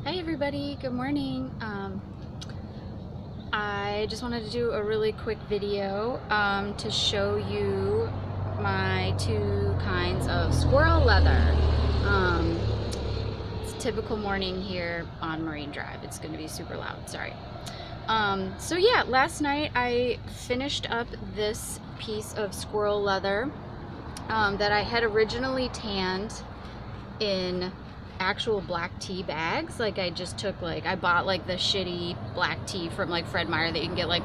Hi everybody, good morning. I just wanted to do a really quick video to show you my two kinds of squirrel leather. It's a typical morning here on Marine Drive. It's going to be super loud, sorry. So yeah, last night I finished up this piece of squirrel leather that I had originally tanned in actual black tea bags. Like I just took I bought like the shitty black tea from like Fred Meyer that you can get like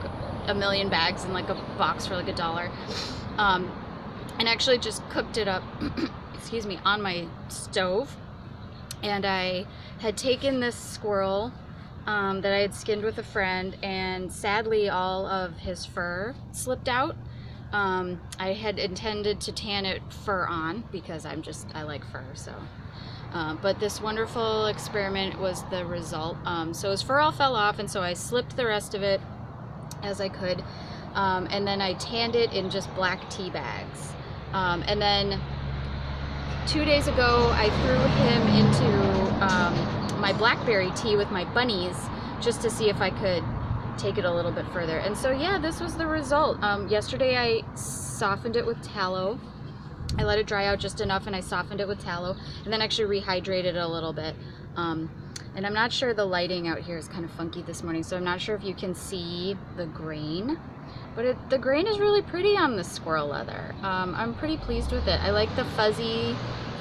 a million bags in like a box for like $1. And actually just cooked it up excuse me, on my stove. And I had taken this squirrel that I had skinned with a friend, and sadly all of his fur slipped out. I had intended to tan it fur on because I like fur, so but this wonderful experiment was the result. So his fur all fell off, and so I slipped the rest of it as I could, and then I tanned it in just black tea bags. And then 2 days ago I threw him into my blackberry tea with my bunnies just to see if I could take it a little bit further. And so yeah, this was the result. Yesterday I softened it with tallow. I let it dry out just enough and I softened it with tallow, and then actually rehydrated it a little bit. And I'm not sure, the lighting out here is kind of funky this morning, so I'm not sure if you can see the grain, but the grain is really pretty on the squirrel leather. I'm pretty pleased with it. I like the fuzzy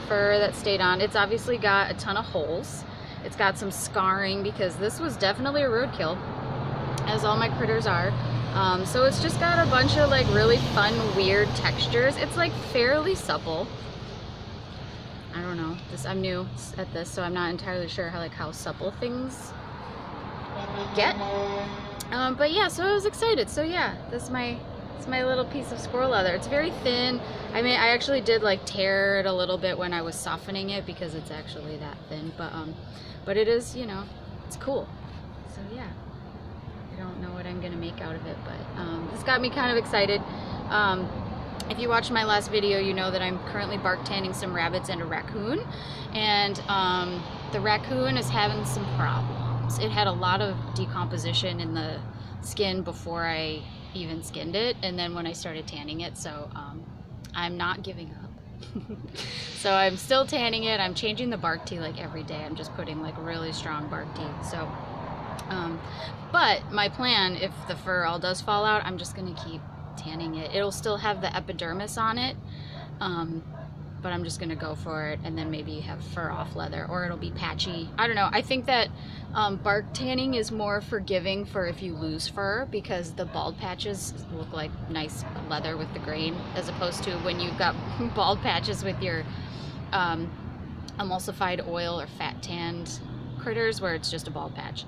fur that stayed on. It's obviously got a ton of holes. It's got some scarring because this was definitely a roadkill, as all my critters are. So it's just got a bunch of like really fun, weird textures. It's like fairly supple. I don't know. I'm new at this, so I'm not entirely sure how supple things get. But yeah, so I was excited. So yeah, it's my little piece of squirrel leather. It's very thin. I mean, I actually did like tear it a little bit when I was softening it because it's actually that thin. But it is, you know, it's cool. So yeah. I don't know what I'm gonna make out of it, but this got me kind of excited. If you watched my last video, you know that I'm currently bark tanning some rabbits and a raccoon, and the raccoon is having some problems. It had a lot of decomposition in the skin before I even skinned it, and then when I started tanning it, so I'm not giving up. So I'm still tanning it. I'm changing the bark tea like every day. I'm just putting like really strong bark tea. So but my plan, if the fur all does fall out, I'm just gonna keep tanning it. It'll still have the epidermis on it, but I'm just gonna go for it, and then maybe have fur off leather, or it'll be patchy. I don't know. I think that bark tanning is more forgiving for if you lose fur, because the bald patches look like nice leather with the grain, as opposed to when you've got bald patches with your emulsified oil or fat tanned critters where it's just a bald patch.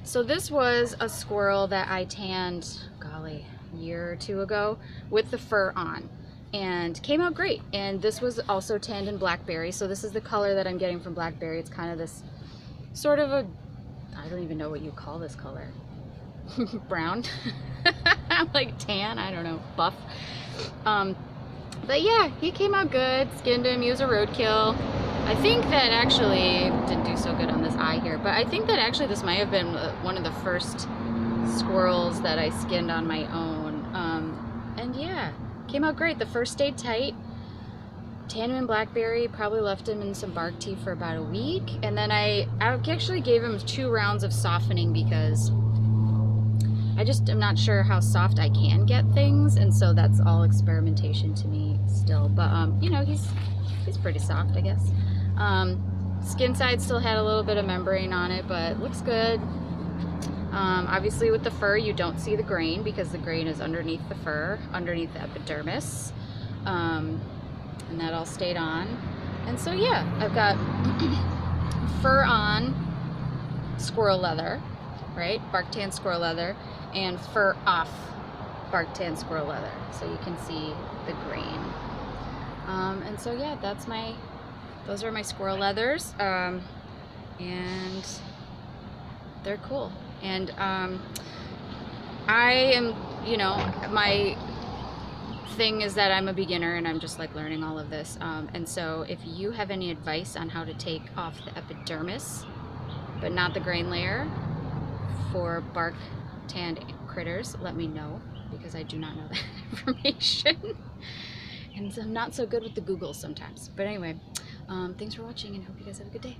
So this was a squirrel that I tanned, golly, a year or two ago with the fur on, and came out great. And this was also tanned in blackberry, so this is the color that I'm getting from blackberry. It's kind of this sort of a, I don't even know what you call this color. Brown? Like tan, I don't know, buff. But yeah, he came out good. Skinned him, he was a roadkill. I think that actually didn't do so good on this eye here, but I think that actually this might have been one of the first squirrels that I skinned on my own. And yeah, came out great. The fur stayed tight. Tanned him in blackberry, probably left him in some bark tea for about a week, and then I actually gave him 2 rounds of softening because I just am not sure how soft I can get things, and so that's all experimentation to me still. But you know, he's pretty soft, I guess. Skin side still had a little bit of membrane on it, but looks good. Obviously with the fur you don't see the grain because the grain is underneath the fur, underneath the epidermis, and that all stayed on. And so yeah, I've got fur on squirrel leather, right? Bark tan squirrel leather, and fur off bark tan squirrel leather, so you can see the grain. And so yeah, those are my squirrel leathers, and they're cool. And I am, you know, my thing is that I'm a beginner and I'm just like learning all of this, and so if you have any advice on how to take off the epidermis but not the grain layer. For bark tanned critters, let me know, because I do not know that information. And I'm not so good with the Google sometimes. But anyway, thanks for watching and hope you guys have a good day.